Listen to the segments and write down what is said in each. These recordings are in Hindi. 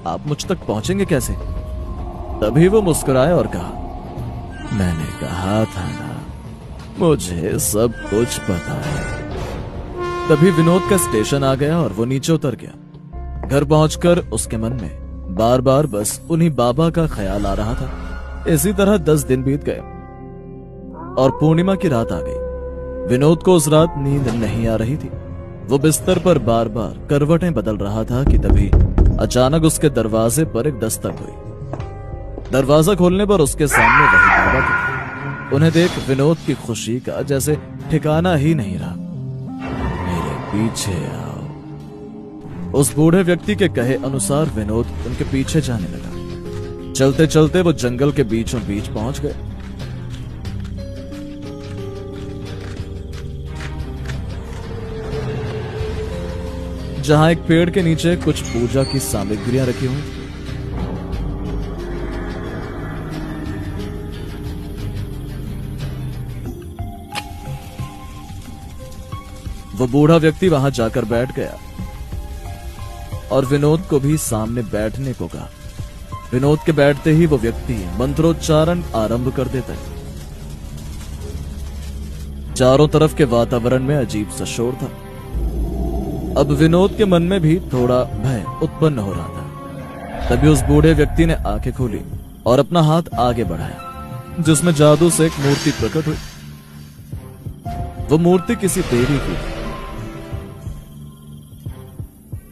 आप मुझ तक पहुंचेंगे कैसे? तभी वो मुस्कुराया और कहा, मैंने कहा था ना, मुझे सब कुछ पता है। तभी विनोद का स्टेशन आ गया और वो नीचे उतर गया। घर पहुंचकर उसके मन में बार बार बस उन्हीं बाबा का ख्याल आ रहा था। इसी तरह 10 दिन बीत गए और पूर्णिमा की रात आ गई। विनोद को उस रात नींद नहीं आ रही थी। वो बिस्तर पर बार बार करवटें बदल रहा था कि तभी अचानक उसके दरवाजे पर एक दस्तक हुई। दरवाजा खोलने पर उसके सामने वही बाबा थे। उन्हें देख विनोद की खुशी का जैसे ठिकाना ही नहीं रहा। मेरे पीछे आओ। उस बूढ़े व्यक्ति के कहे अनुसार विनोद उनके पीछे जाने लगा। चलते चलते वो जंगल के बीचों बीच पहुंच गए। जहां एक पेड़ के नीचे कुछ पूजा की सामग्रियां रखी हुई। वो बूढ़ा व्यक्ति वहां जाकर बैठ गया और विनोद को भी सामने बैठने को कहा। विनोद के बैठते ही वो व्यक्ति मंत्रोच्चारण आरंभ कर देता है। चारों तरफ के वातावरण में अजीब सा शोर था। अब विनोद के मन में भी थोड़ा भय उत्पन्न हो रहा था। तभी उस बूढ़े व्यक्ति ने आंखें खोली और अपना हाथ आगे बढ़ाया, जिसमें जादू से एक मूर्ति प्रकट हुई। वो मूर्ति किसी देवी की थी।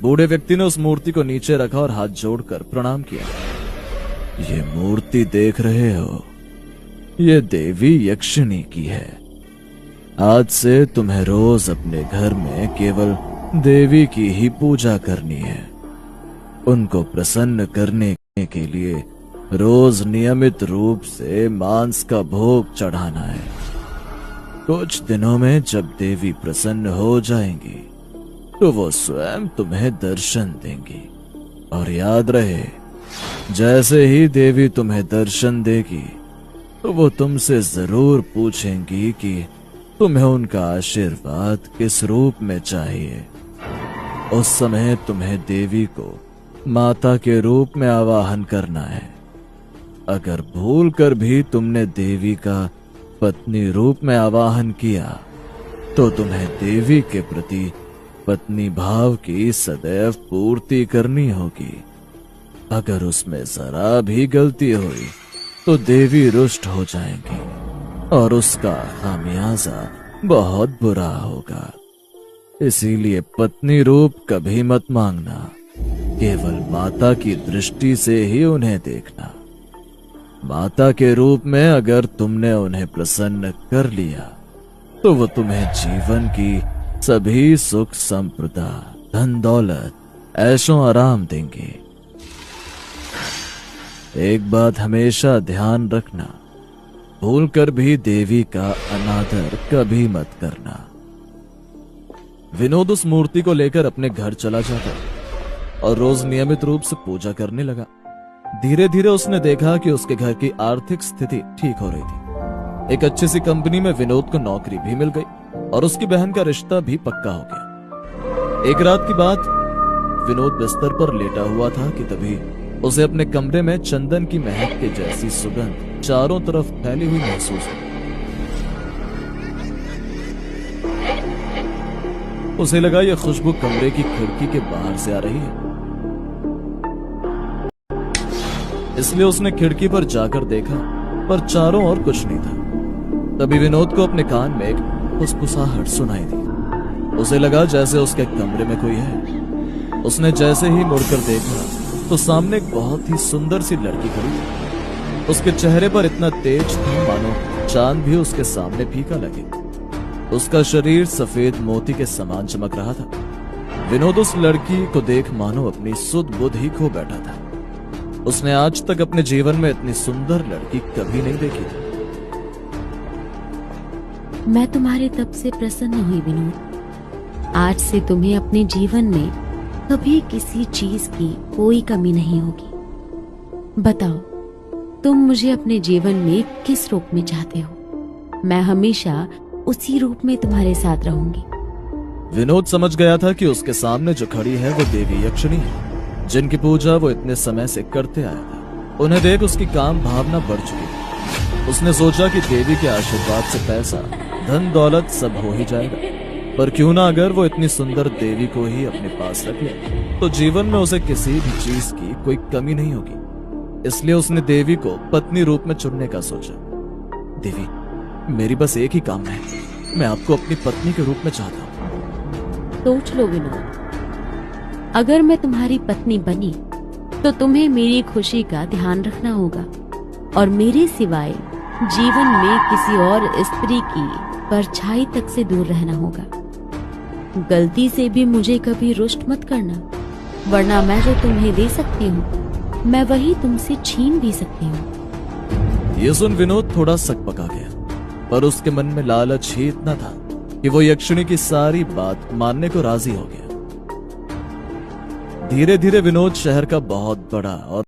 बूढ़े व्यक्ति ने उस मूर्ति को नीचे रखा और हाथ जोड़कर प्रणाम किया। ये मूर्ति देख रहे हो, ये देवी यक्षिणी की है। आज से तुम्हें रोज अपने घर में केवल देवी की ही पूजा करनी है। उनको प्रसन्न करने के लिए रोज नियमित रूप से मांस का भोग चढ़ाना है। कुछ दिनों में जब देवी प्रसन्न हो जाएंगी तो वो स्वयं तुम्हें दर्शन देंगी। और याद रहे, जैसे ही देवी तुम्हें दर्शन देगी तो वो तुमसे जरूर पूछेंगी कि तुम्हें उनका आशीर्वाद किस रूप में चाहिए। उस समय तुम्हें देवी को माता के रूप में आवाहन करना है। अगर भूल कर भी तुमने देवी का पत्नी रूप में आवाहन किया तो तुम्हें देवी के प्रति पत्नी भाव की सदैव पूर्ति करनी होगी। अगर उसमें जरा भी गलती हुई तो देवी रुष्ट हो जाएंगी और उसका खामियाजा बहुत बुरा होगा। इसीलिए पत्नी रूप कभी मत मांगना, केवल माता की दृष्टि से ही उन्हें देखना। माता के रूप में अगर तुमने उन्हें प्रसन्न कर लिया तो वो तुम्हें जीवन की सभी सुख संपदा, धन दौलत, ऐशो आराम देंगे। एक बात हमेशा ध्यान रखना, भूल कर भी देवी का अनादर कभी मत करना। विनोद उस मूर्ति को लेकर अपने घर चला जाता और रोज नियमित रूप से पूजा करने लगा। धीरे धीरे उसने देखा कि उसके घर की आर्थिक स्थिति ठीक हो रही थी। एक अच्छी सी कंपनी में विनोद को नौकरी भी मिल गई और उसकी बहन का रिश्ता भी पक्का हो गया। एक रात की बात, विनोद बिस्तर पर लेटा हुआ था कि तभी उसे अपने कमरे में चंदन की महक के जैसी सुगंध चारों तरफ फैली हुई महसूस हुई। उसे लगा यह खुशबू कमरे की खिड़की के बाहर से आ रही है, इसलिए उसने खिड़की पर जाकर देखा, पर चारों ओर कुछ नहीं था। तभी विनोद को अपने कान में एक फुसफुसाहट सुनाई दी। उसे लगा जैसे उसके कमरे में कोई है। उसने जैसे ही मुड़कर देखा तो सामने एक बहुत ही सुंदर सी लड़की खड़ी थी। उसके चेहरे पर इतना तेज था मानो चांद भी उसके सामने फीका लगे। उसका शरीर सफेद मोती के समान चमक रहा था। विनोद उस लड़की को देख मानो अपनी सुध बुध ही खो बैठा था। उसने आज तक अपने जीवन में इतनी सुंदर लड़की कभी नहीं देखी थी। मैं तुम्हारे तप से प्रसन्न हुई विनोद। आज से तुम्हें अपने जीवन में कभी किसी चीज की कोई कमी नहीं होगी। बताओ, तुम मुझे अपने जीवन में किस रूप में चाहते हो? मैं हमेशा उसी रूप में तुम्हारे साथ रहूंगी। विनोद समझ गया था कि उसके सामने जो खड़ी है वो देवी यक्षिणी है। जिनकी पूजा वो इतने समय से करते आया था। उन्हें देख उसकी काम भावना बढ़ चुकी थी। उसने सोचा कि देवी के आशीर्वाद से पैसा, धन दौलत सब हो ही जाएगा, पर क्यों ना अगर वो इतनी सुंदर देवी को ही अपने पास रख ले तो जीवन में उसे किसी भी चीज की कोई कमी नहीं होगी। इसलिए उसने देवी को पत्नी रूप में चुनने का सोचा। देवी, मेरी बस एक ही कामना है, मैं आपको अपनी पत्नी के रूप में चाहता हूँ। सोच लो विनोद, अगर मैं तुम्हारी पत्नी बनी तो तुम्हें मेरी खुशी का ध्यान रखना होगा और मेरे सिवाय जीवन में किसी और स्त्री की परछाई तक से दूर रहना होगा। गलती से भी मुझे कभी रुष्ट मत करना, वरना मैं जो तुम्हें दे सकती हूँ मैं वही तुमसे छीन भी सकती हूँ। ये सुन विनोद थोड़ा सकपका गया, पर उसके मन में लालच ही इतना था कि वो यक्षिणी की सारी बात मानने को राजी हो गया। धीरे धीरे विनोद शहर का बहुत बड़ा और